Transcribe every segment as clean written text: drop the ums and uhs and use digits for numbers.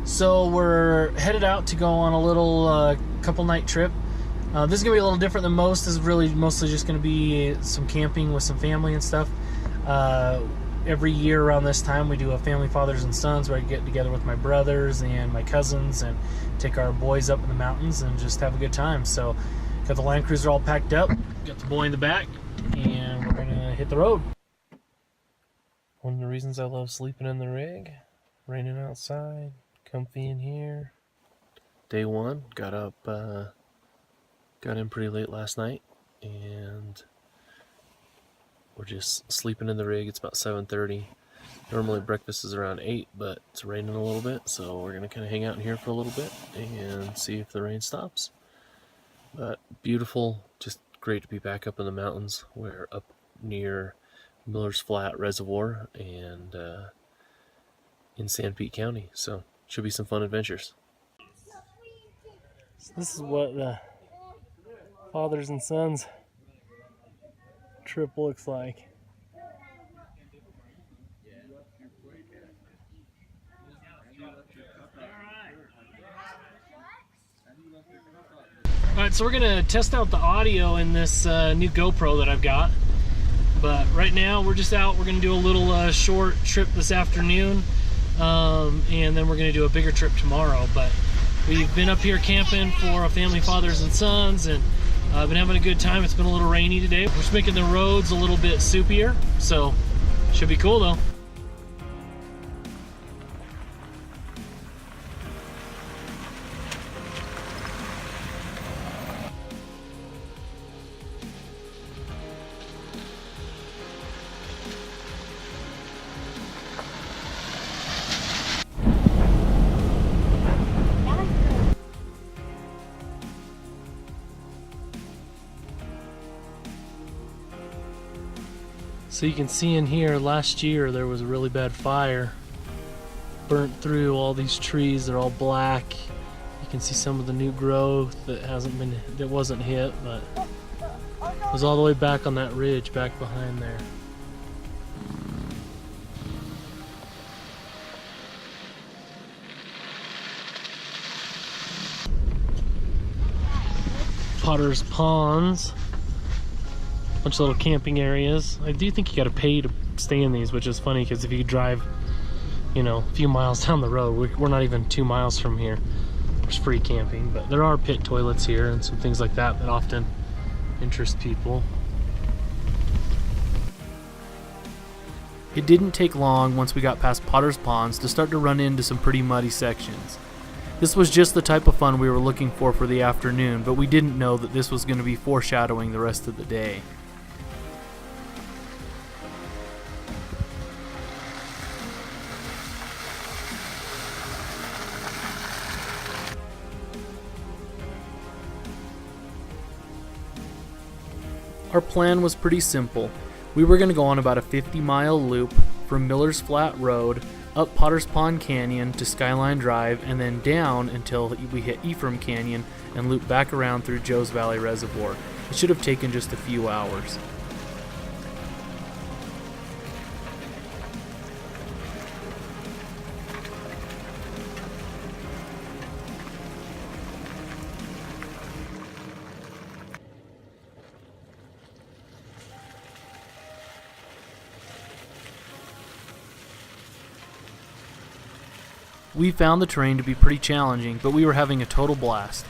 So we're headed out to go on a little couple night trip. This is gonna be a little different than most. This is really mostly just gonna be some camping with some family and stuff. Every year around this time we do a family fathers and sons where I get together with my brothers and my cousins and take our boys up in the mountains and just have a good time. So got the Land Cruiser all packed up, got the boy in the back, and we're gonna hit the road. One of the reasons I love sleeping in the rig, raining outside, comfy in here. Day one, got up, got in pretty late last night, and we're just sleeping in the rig. It's about 7:30. Normally breakfast is around 8, but it's raining a little bit, so we're gonna kind of hang out in here for a little bit and see if the rain stops. But beautiful, just great to be back up in the mountains. We're up near Miller's Flat Reservoir and in San Pete County, so should be some fun adventures. So this is what the fathers and sons trip looks like. Alright, so we're gonna test out the audio in this new GoPro that I've got. But right now we're just out. We're gonna do a little short trip this afternoon, and then we're gonna do a bigger trip tomorrow. But we've been up here camping for a family fathers and sons, and I've been having a good time. It's been a little rainy today. We're just making the roads a little bit soupier, so should be cool though. So you can see in here, last year there was a really bad fire. Burnt through all these trees, they're all black. You can see some of the new growth that wasn't hit, but it was all the way back on that ridge back behind there. Potter's Ponds. Bunch of little camping areas. I do think you gotta pay to stay in these, which is funny because if you drive, you know, a few miles down the road, we're not even 2 miles from here. There's free camping, but there are pit toilets here and some things like that that often interest people. It didn't take long once we got past Potter's Ponds to start to run into some pretty muddy sections. This was just the type of fun we were looking for the afternoon, but we didn't know that this was going to be foreshadowing the rest of the day. Our plan was pretty simple. We were going to go on about a 50-mile loop from Miller's Flat Road, up Potter's Pond Canyon to Skyline Drive, and then down until we hit Ephraim Canyon and loop back around through Joe's Valley Reservoir. It should have taken just a few hours. We found the terrain to be pretty challenging, but we were having a total blast.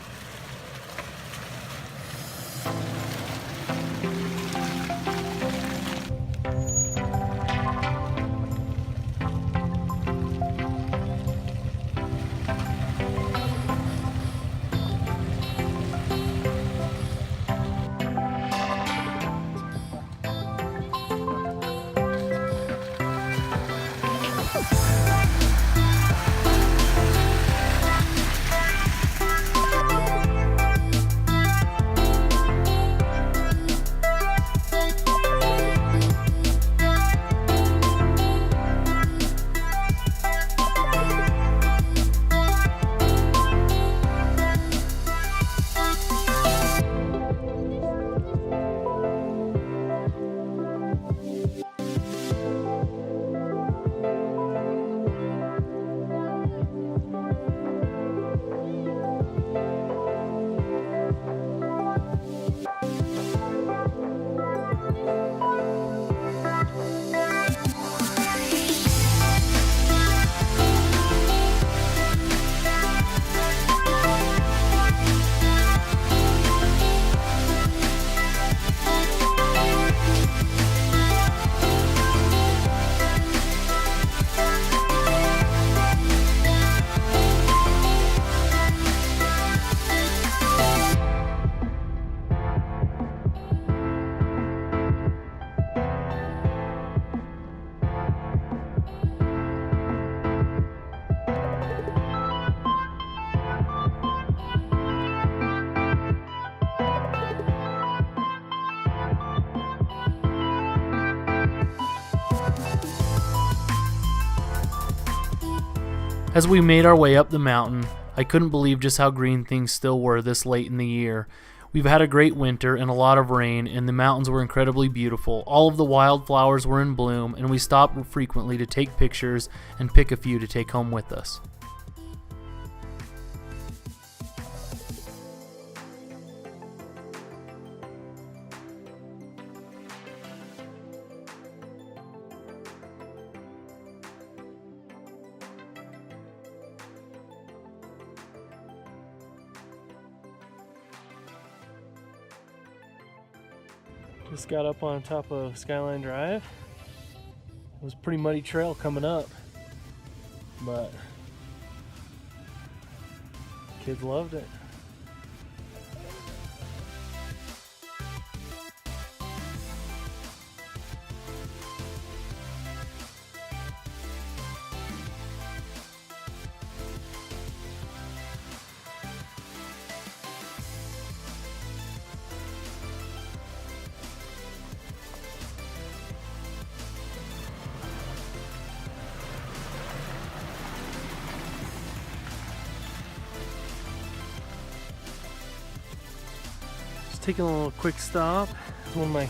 As we made our way up the mountain, I couldn't believe just how green things still were this late in the year. We've had a great winter and a lot of rain, and the mountains were incredibly beautiful. All of the wildflowers were in bloom, and we stopped frequently to take pictures and pick a few to take home with us. Just got up on top of Skyline Drive. It was a pretty muddy trail coming up, but kids loved it. Taking a little quick stop. It's one of my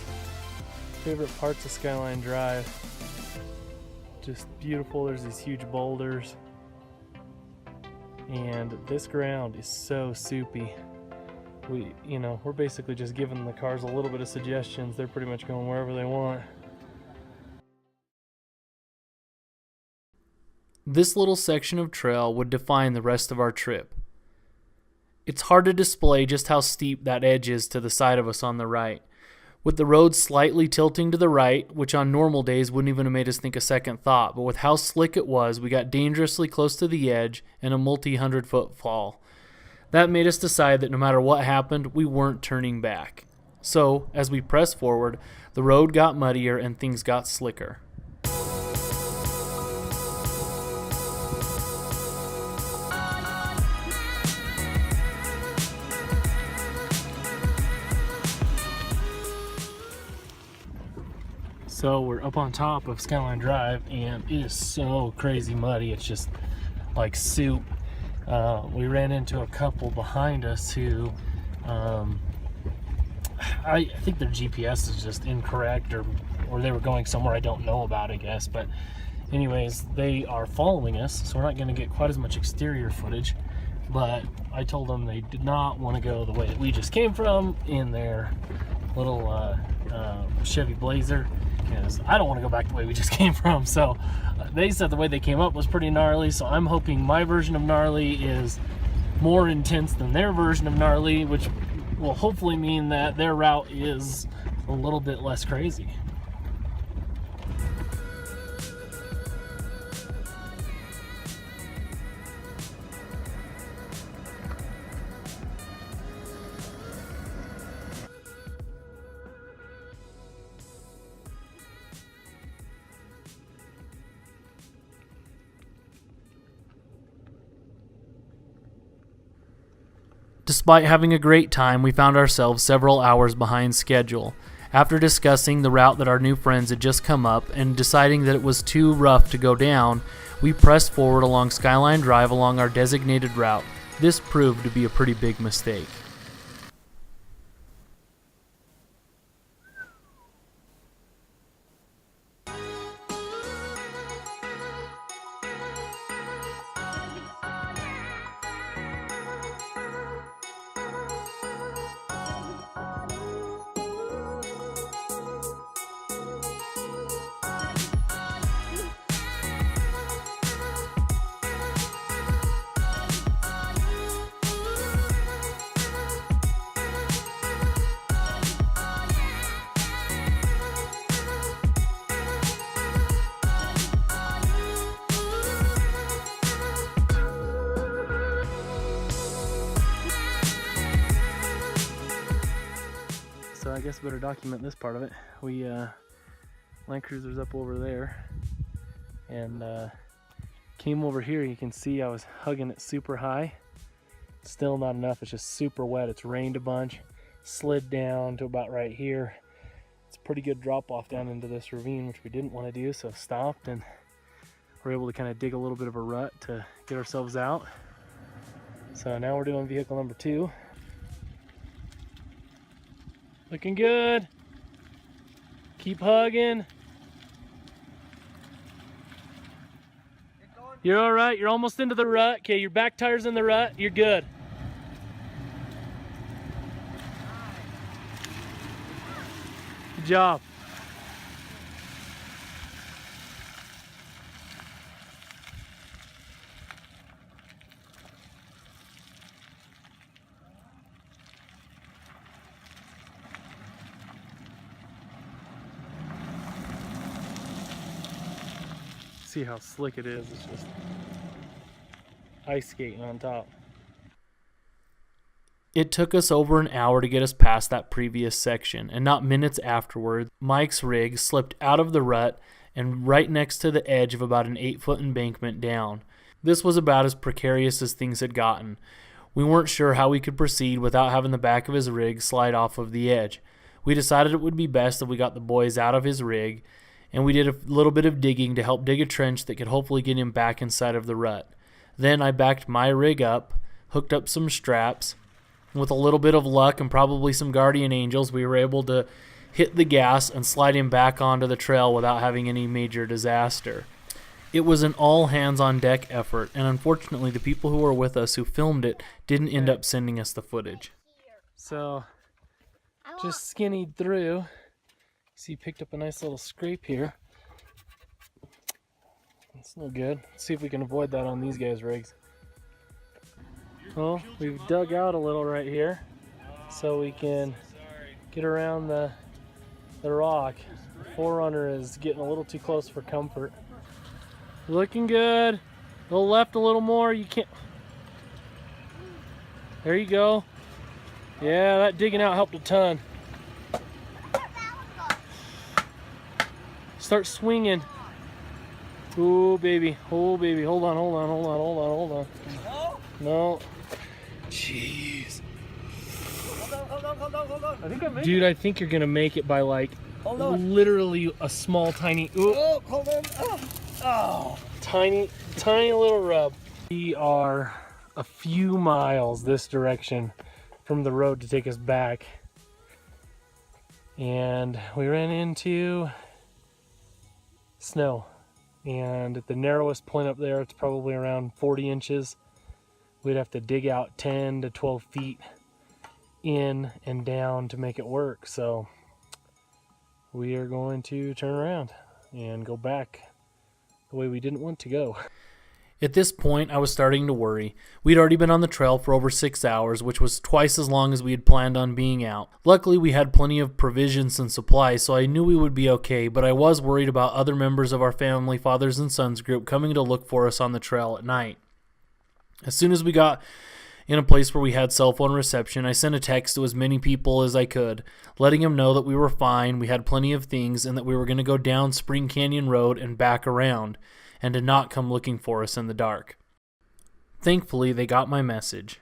favorite parts of Skyline Drive. Just beautiful. There's these huge boulders, and this ground is so soupy. We're basically just giving the cars a little bit of suggestions. They're pretty much going wherever they want. This little section of trail would define the rest of our trip. It's hard to display just how steep that edge is to the side of us on the right. With the road slightly tilting to the right, which on normal days wouldn't even have made us think a second thought, but with how slick it was, we got dangerously close to the edge and a multi-100-foot fall. That made us decide that no matter what happened, we weren't turning back. So, as we pressed forward, the road got muddier and things got slicker. So we're up on top of Skyline Drive, and it is so crazy muddy. It's just like soup. We ran into a couple behind us who, I think their GPS is just incorrect, or they were going somewhere I don't know about, I guess. But anyways, they are following us, so we're not going to get quite as much exterior footage. But I told them they did not want to go the way that we just came from in their little Chevy Blazer, because I don't want to go back the way we just came from. So they said the way they came up was pretty gnarly, so I'm hoping my version of gnarly is more intense than their version of gnarly, which will hopefully mean that their route is a little bit less crazy. Despite having a great time, we found ourselves several hours behind schedule. After discussing the route that our new friends had just come up and deciding that it was too rough to go down, we pressed forward along Skyline Drive along our designated route. This proved to be a pretty big mistake. So I guess I better document this part of it. We Land Cruiser's up over there, and came over here. You can see I was hugging it super high. Still not enough. It's just super wet. It's rained a bunch. Slid down to about right here. It's a pretty good drop off down into this ravine, which we didn't want to do, so stopped and we're able to kind of dig a little bit of a rut to get ourselves out. So now we're doing vehicle number 2. Looking good. Keep hugging. You're all right. You're almost into the rut. Okay, your back tire's in the rut. You're good. Good job. See how slick it is. It's just ice skating on top. It took us over an hour to get us past that previous section, and not minutes afterward, Mike's rig slipped out of the rut and right next to the edge of about an 8-foot embankment down. This was about as precarious as things had gotten. We weren't sure how we could proceed without having the back of his rig slide off of the edge. We decided it would be best if we got the boys out of his rig, and we did a little bit of digging to help dig a trench that could hopefully get him back inside of the rut. Then I backed my rig up, hooked up some straps, and with a little bit of luck and probably some guardian angels, we were able to hit the gas and slide him back onto the trail without having any major disaster. It was an all-hands-on-deck effort, and unfortunately the people who were with us who filmed it didn't end up sending us the footage. So, just skinnied through. See, picked up a nice little scrape here. That's no good. Let's see if we can avoid that on these guys' rigs. Well, we've dug out a little right here so we can get around the rock. The Forerunner is getting a little too close for comfort. Looking good. Go left a little more. You can't. There you go. Yeah, that digging out helped a ton. Start swinging. Oh baby, oh baby. Hold on, hold on, hold on, hold on, hold on. No. Jeez. Hold on. I think I made it. Dude, I think you're gonna make it by like literally a small, tiny. Ooh. Oh, hold on. Oh. Tiny little rub. We are a few miles this direction from the road to take us back, and we ran into snow, and at the narrowest point up there it's probably around 40 inches. We'd have to dig out 10 to 12 feet in and down to make it work. So we are going to turn around and go back the way we didn't want to go. At this point, I was starting to worry. We'd already been on the trail for over 6 hours, which was twice as long as we had planned on being out. Luckily, we had plenty of provisions and supplies, so I knew we would be okay, but I was worried about other members of our family, fathers and sons group, coming to look for us on the trail at night. As soon as we got in a place where we had cell phone reception, I sent a text to as many people as I could, letting them know that we were fine, we had plenty of things, and that we were going to go down Spring Canyon Road and back around, and to not come looking for us in the dark. Thankfully, they got my message.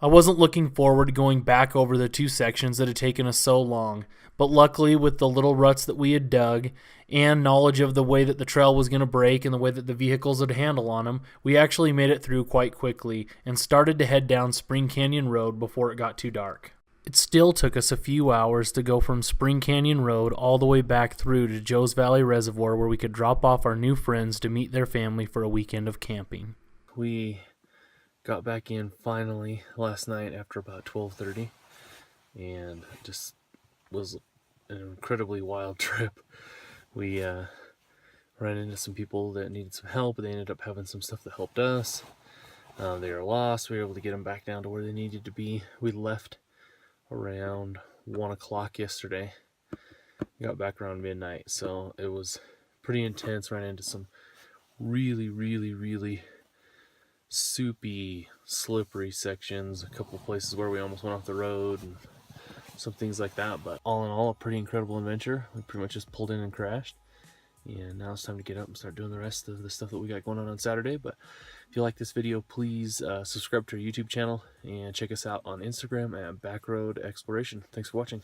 I wasn't looking forward to going back over the 2 sections that had taken us so long, but luckily with the little ruts that we had dug and knowledge of the way that the trail was going to break and the way that the vehicles would handle on them, we actually made it through quite quickly and started to head down Spring Canyon Road before it got too dark. It still took us a few hours to go from Spring Canyon Road all the way back through to Joe's Valley Reservoir, where we could drop off our new friends to meet their family for a weekend of camping. We got back in finally last night after about 12:30, and it just was an incredibly wild trip. We ran into some people that needed some help. They ended up having some stuff that helped us. They were lost. We were able to get them back down to where they needed to be. We left around 1 o'clock yesterday. Got back around midnight, so it was pretty intense. Ran into some really soupy, slippery sections, a couple places where we almost went off the road and some things like that, but all in all, a pretty incredible adventure. We pretty much just pulled in and crashed, and now it's time to get up and start doing the rest of the stuff that we got going on Saturday. But if you like this video, please subscribe to our YouTube channel and check us out on Instagram at Backroad Exploration. Thanks for watching.